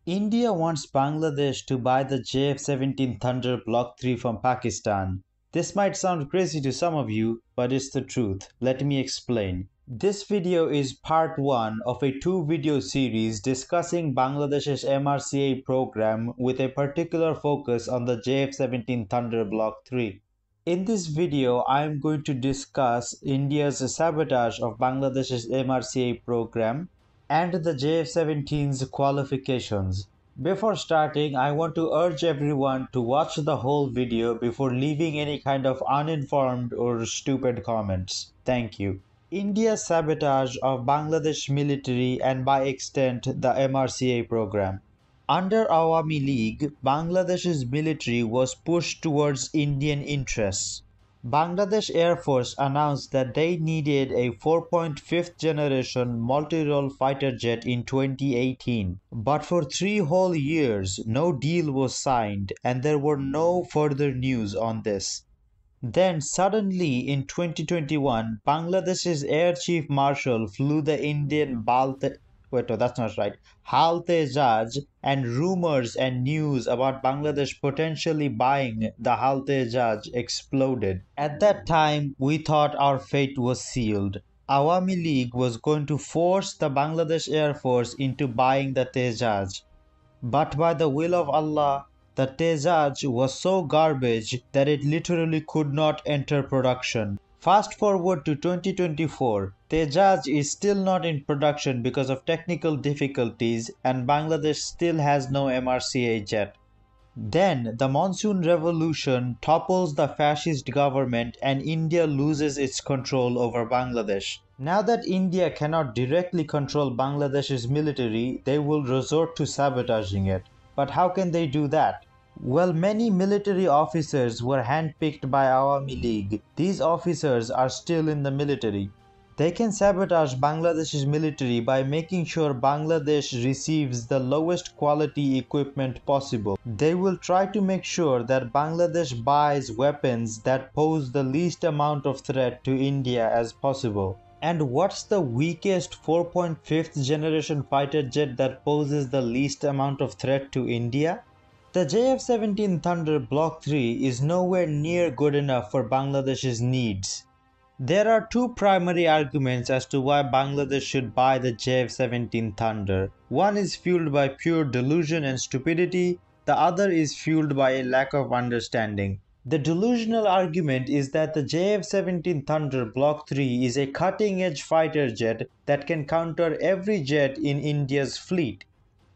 India wants Bangladesh to buy the JF-17 Thunder Block 3 from Pakistan. This might sound crazy to some of you, but it's the truth. Let me explain. This video is part 1 of a 2-video series discussing Bangladesh's MRCA program with a particular focus on the JF-17 Thunder Block 3. In this video, I am going to discuss India's sabotage of Bangladesh's MRCA program and the JF-17's qualifications. Before starting, I want to urge everyone to watch the whole video before leaving any kind of uninformed or stupid comments. Thank you. India's sabotage of Bangladesh military and by extent the MRCA program. Under Awami League, Bangladesh's military was pushed towards Indian interests. Bangladesh Air Force announced that they needed a 4.5th generation multi-role fighter jet in 2018. But for 3 whole years, no deal was signed and there were no further news on this. Then suddenly in 2021, Bangladesh's Air Chief Marshal flew the Indian HAL Tejaj, and rumors and news about Bangladesh potentially buying the HAL Tejaj exploded. At that time, we thought our fate was sealed. Awami League was going to force the Bangladesh Air Force into buying the Tejaj. But by the will of Allah, the Tejaj was so garbage that it literally could not enter production. Fast forward to 2024, Tejaj is still not in production because of technical difficulties and Bangladesh still has no MRCA jet. Then the monsoon revolution topples the fascist government and India loses its control over Bangladesh. Now that India cannot directly control Bangladesh's military, they will resort to sabotaging it. But how can they do that? Well, many military officers were handpicked by Awami League. These officers are still in the military. They can sabotage Bangladesh's military by making sure Bangladesh receives the lowest quality equipment possible. They will try to make sure that Bangladesh buys weapons that pose the least amount of threat to India as possible. And what's the weakest 4.5th generation fighter jet that poses the least amount of threat to India? The JF-17 Thunder Block 3 is nowhere near good enough for Bangladesh's needs. There are 2 primary arguments as to why Bangladesh should buy the JF-17 Thunder. One is fueled by pure delusion and stupidity, the other is fueled by a lack of understanding. The delusional argument is that the JF-17 Thunder Block 3 is a cutting-edge fighter jet that can counter every jet in India's fleet.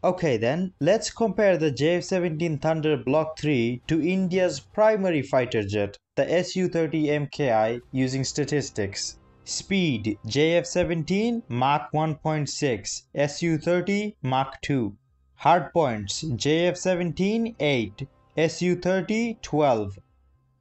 Okay then, let's compare the JF-17 Thunder Block 3 to India's primary fighter jet, the Su-30MKI, using statistics. Speed, JF-17 Mach 1.6, Su-30 Mach 2. Hardpoints, JF-17 8, Su-30 12.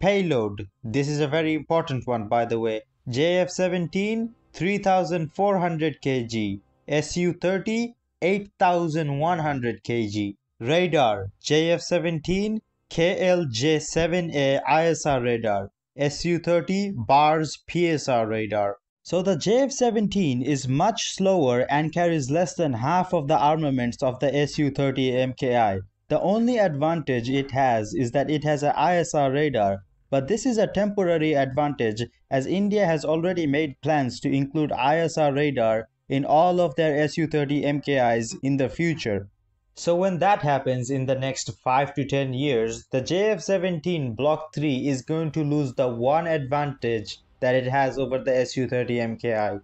Payload, this is a very important one by the way, JF-17 3400 kg, Su-30 8,100 kg. Radar, JF-17 KLJ-7A ISR radar, Su-30 bars PSR radar. So the JF-17 is much slower and carries less than half of the armaments of the Su-30MKI. The only advantage it has is that it has an ISR radar, but this is a temporary advantage as India has already made plans to include ISR radar in all of their Su-30MKIs in the future. So when that happens in the next 5 to 10 years, the JF-17 Block 3 is going to lose the one advantage that it has over the Su-30MKI.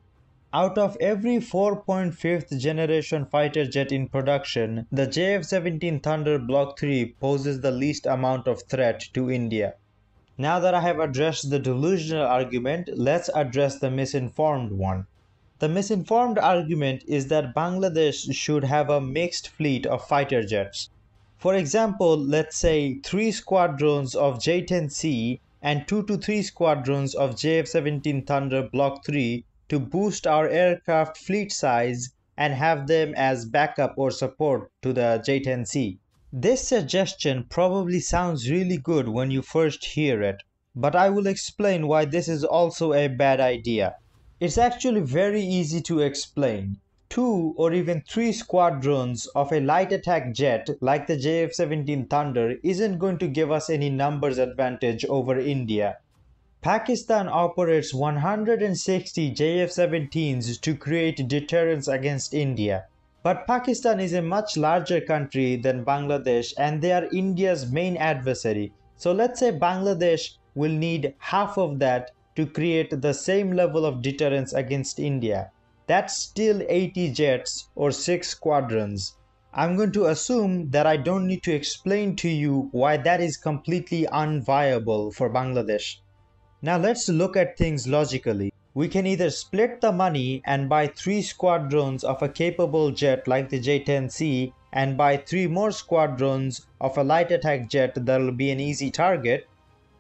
Out of every 4.5th generation fighter jet in production, the JF-17 Thunder Block 3 poses the least amount of threat to India. Now that I have addressed the delusional argument, let's address the misinformed one. The misinformed argument is that Bangladesh should have a mixed fleet of fighter jets. For example, let's say 3 squadrons of J-10C and 2 to 3 squadrons of JF-17 Thunder Block 3 to boost our aircraft fleet size and have them as backup or support to the J-10C. This suggestion probably sounds really good when you first hear it, but I will explain why this is also a bad idea. It's actually very easy to explain. 2 or even 3 squadrons of a light attack jet like the JF-17 Thunder isn't going to give us any numbers advantage over India. Pakistan operates 160 JF-17s to create deterrence against India. But Pakistan is a much larger country than Bangladesh and they are India's main adversary. So let's say Bangladesh will need half of that to create the same level of deterrence against India. That's still 80 jets or 6 squadrons. I'm going to assume that I don't need to explain to you why that is completely unviable for Bangladesh. Now let's look at things logically. We can either split the money and buy 3 squadrons of a capable jet like the J-10C and buy 3 more squadrons of a light attack jet that'll be an easy target,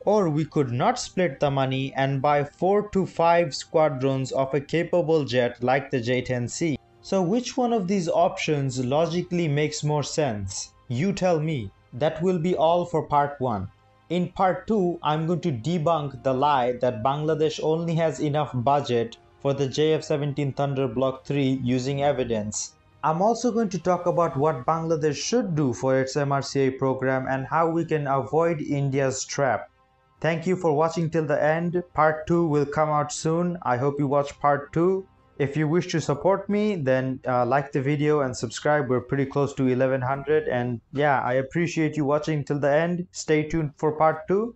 or we could not split the money and buy 4 to 5 squadrons of a capable jet like the J-10C. So which one of these options logically makes more sense? You tell me. That will be all for part 1. In part 2, I'm going to debunk the lie that Bangladesh only has enough budget for the JF-17 Thunder Block 3 using evidence. I'm also going to talk about what Bangladesh should do for its MRCA program and how we can avoid India's trap. Thank you for watching till the end. Part 2 will come out soon. I hope you watch part 2. If you wish to support me, then like the video and subscribe. We're pretty close to 1100, and yeah, I appreciate you watching till the end. Stay tuned for part 2.